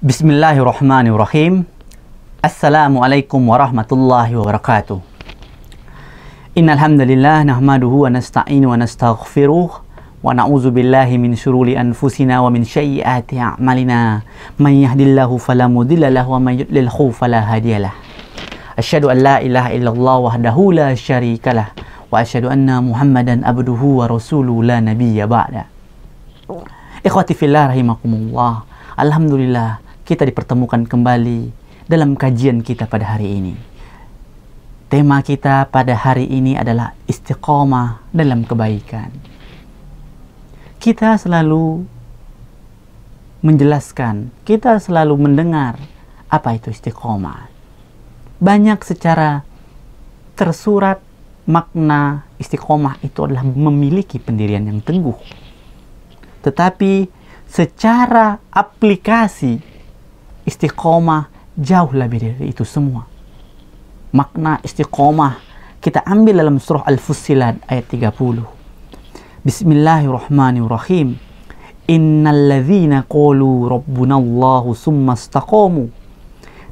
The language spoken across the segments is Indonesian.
Bismillahirrahmanirrahim. Assalamualaikum warahmatullahi wabarakatuh. Innal hamdalillah nahmaduhu wa nasta'inu wa nastaghfiruh wa na'udzu billahi min syururi anfusina wa min sayyiati a'malina. May yahdihillahu fala mudilla lahu wa may yudlilhu fala hadiyalah. Asyhadu an la ilaha illallah wahdahu la syarikalah wa asyhadu anna Muhammadan abduhu wa rasuluhu la nabiyya ba'da. Ikhwati fillah rahimakumullah. Alhamdulillah kita dipertemukan kembali dalam kajian kita pada hari ini. Tema kita pada hari ini adalah istiqomah dalam kebaikan. Kita selalu menjelaskan, kita selalu mendengar apa itu istiqomah. Banyak secara tersurat makna istiqomah itu adalah memiliki pendirian yang teguh. Tetapi secara aplikasi istiqomah jauh lebih dari itu semua. Makna istiqomah kita ambil dalam surah Al-Fussilat ayat 30. Bismillahirrahmanirrahim. Innal ladzina qalu rabbunallahu summa istaqamu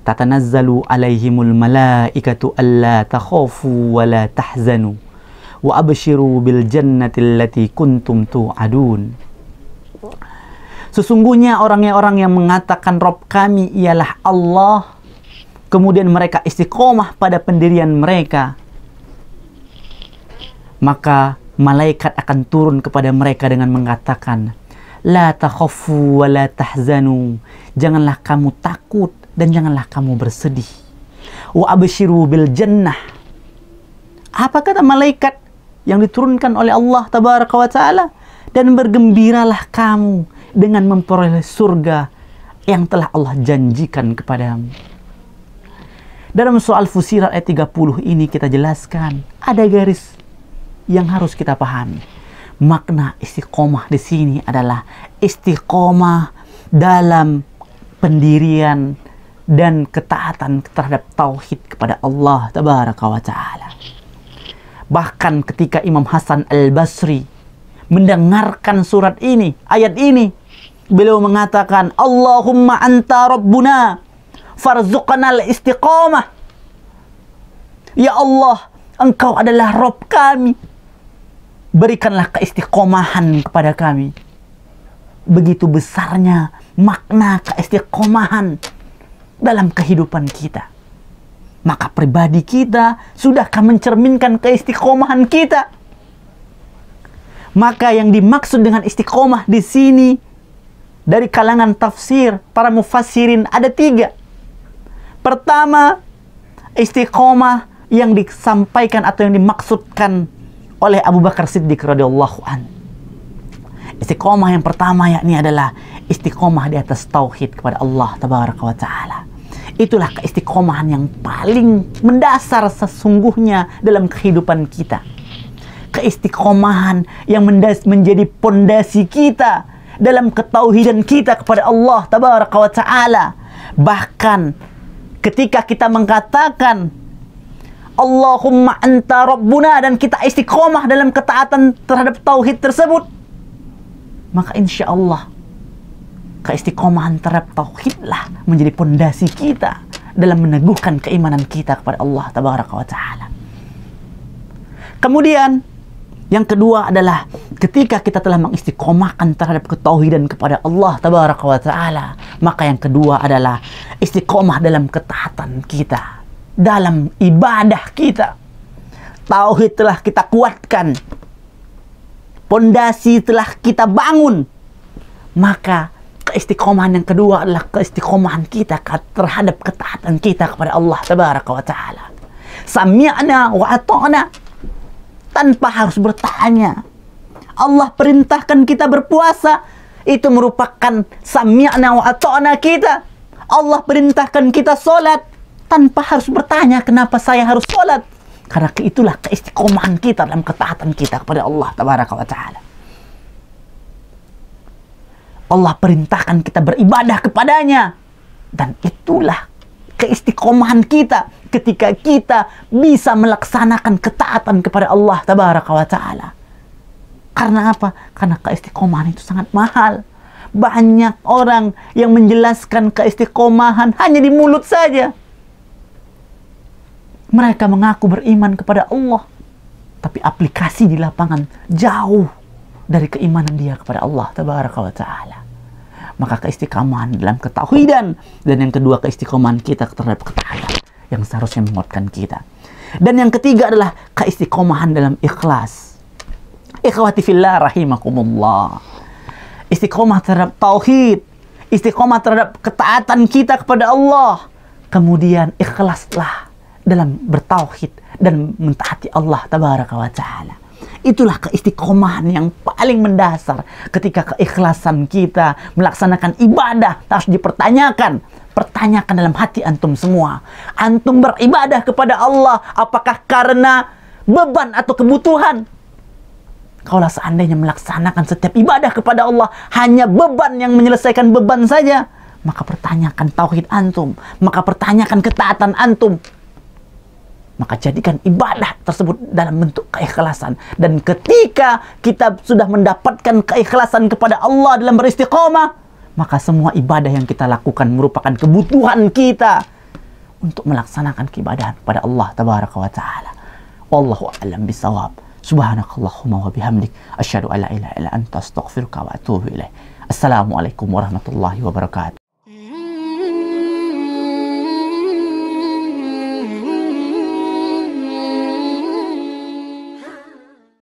tatanazzalu alaihimul malaikatu alla takhafu wa la tahzanu wa abshiru bil jannati allati kuntum tu'adun. Sesungguhnya orang-orang yang mengatakan Rabb kami ialah Allah, kemudian mereka istiqomah pada pendirian mereka, maka malaikat akan turun kepada mereka dengan mengatakan, La takhafu wa la tahzanu, janganlah kamu takut dan janganlah kamu bersedih. Wa abshiru bil jannah. Apa kata malaikat yang diturunkan oleh Allah tabaraka wa ta'ala? Dan bergembiralah kamu dengan memperoleh surga yang telah Allah janjikan kepadamu. Dalam soal Fussilat ayat 30 ini kita jelaskan ada garis yang harus kita pahami. Makna istiqomah di sini adalah istiqomah dalam pendirian dan ketaatan terhadap tauhid kepada Allah tabaraka wa ta'ala. Bahkan ketika Imam Hasan Al-Basri mendengarkan surat ini, ayat ini, beliau mengatakan, Allahumma anta rabbuna farzuqnal istiqamah. Ya Allah, engkau adalah Rabb kami, berikanlah keistiqomahan kepada kami. Begitu besarnya makna keistiqomahan dalam kehidupan kita. Maka pribadi kita sudahkah mencerminkan keistiqomahan kita? Maka yang dimaksud dengan istiqomah di sini dari kalangan tafsir para mufassirin ada 3. Pertama, istiqomah yang disampaikan atau yang dimaksudkan oleh Abu Bakar Siddiq radhiyallahu an. Istiqomah yang pertama yakni adalah istiqomah di atas tauhid kepada Allah tabaraka wa taala. Itulah keistiqomahan yang paling mendasar sesungguhnya dalam kehidupan kita. Keistiqomahan yang menjadi pondasi kita dalam ketauhidan kita kepada Allah tabaraka wa ta'ala. Bahkan ketika kita mengatakan Allahumma anta rabbuna dan kita istiqomah dalam ketaatan terhadap tauhid tersebut, maka insya Allah keistiqomahan terhadap tauhidlah menjadi pondasi kita dalam meneguhkan keimanan kita kepada Allah tabaraka wa ta'ala. Kemudian yang kedua adalah ketika kita telah mengistiqomahkan terhadap ketauhidan kepada Allah tabaraka wa ta'ala, maka yang kedua adalah istiqomah dalam ketaatan kita, dalam ibadah kita. Tauhid telah kita kuatkan, pondasi telah kita bangun, maka keistiqomahan yang kedua adalah keistiqomahan kita terhadap ketaatan kita kepada Allah tabaraka wa ta'ala. Sami'na wa ata'na, tanpa harus bertanya. Allah perintahkan kita berpuasa, itu merupakan sami'na wa ata'na kita. Allah perintahkan kita sholat, tanpa harus bertanya kenapa saya harus sholat. Karena itulah keistiqomahan kita dalam ketaatan kita kepada Allah tabaraka wa ta'ala. Allah perintahkan kita beribadah kepadanya, dan itulah keistiqomahan kita ketika kita bisa melaksanakan ketaatan kepada Allah tabaraka wa ta'ala. Karena apa? Karena keistiqomahan itu sangat mahal. banyak orang yang menjelaskan keistiqomahan hanya di mulut saja. Mereka mengaku beriman kepada Allah, tapi aplikasi di lapangan jauh dari keimanan dia kepada Allah Tabaraka wa Ta'ala. Maka keistiqomahan dalam ketauhidan, dan yang kedua keistiqomahan kita terhadap ketaatan yang seharusnya menguatkan kita. Dan yang ketiga adalah keistiqomahan dalam ikhlas. Ikhwati fillah rahimakumullah. Istiqomah terhadap tauhid, istiqomah terhadap ketaatan kita kepada Allah. Kemudian ikhlaslah dalam bertauhid dan mentaati Allah Tabaraka wa Ta'ala. Itulah keistiqomahan yang paling mendasar. Ketika keikhlasan kita melaksanakan ibadah harus dipertanyakan. Pertanyakan dalam hati antum semua. Antum beribadah kepada Allah apakah karena beban atau kebutuhan? Kalau seandainya melaksanakan setiap ibadah kepada Allah hanya beban yang menyelesaikan beban saja, maka pertanyakan tauhid antum, maka pertanyakan ketaatan antum. Maka jadikan ibadah tersebut dalam bentuk keikhlasan. Dan ketika kita sudah mendapatkan keikhlasan kepada Allah dalam beristiqomah, maka semua ibadah yang kita lakukan merupakan kebutuhan kita untuk melaksanakan keibadahan kepada Allah Tabaraka wa Ta'ala. Wallahu a'lam bisawab. Subhanakallahumma wa bihamdik asyhadu an la ilaha illa anta astaghfiruka wa atubu ilaik. Assalamualaikum warahmatullahi wabarakatuh.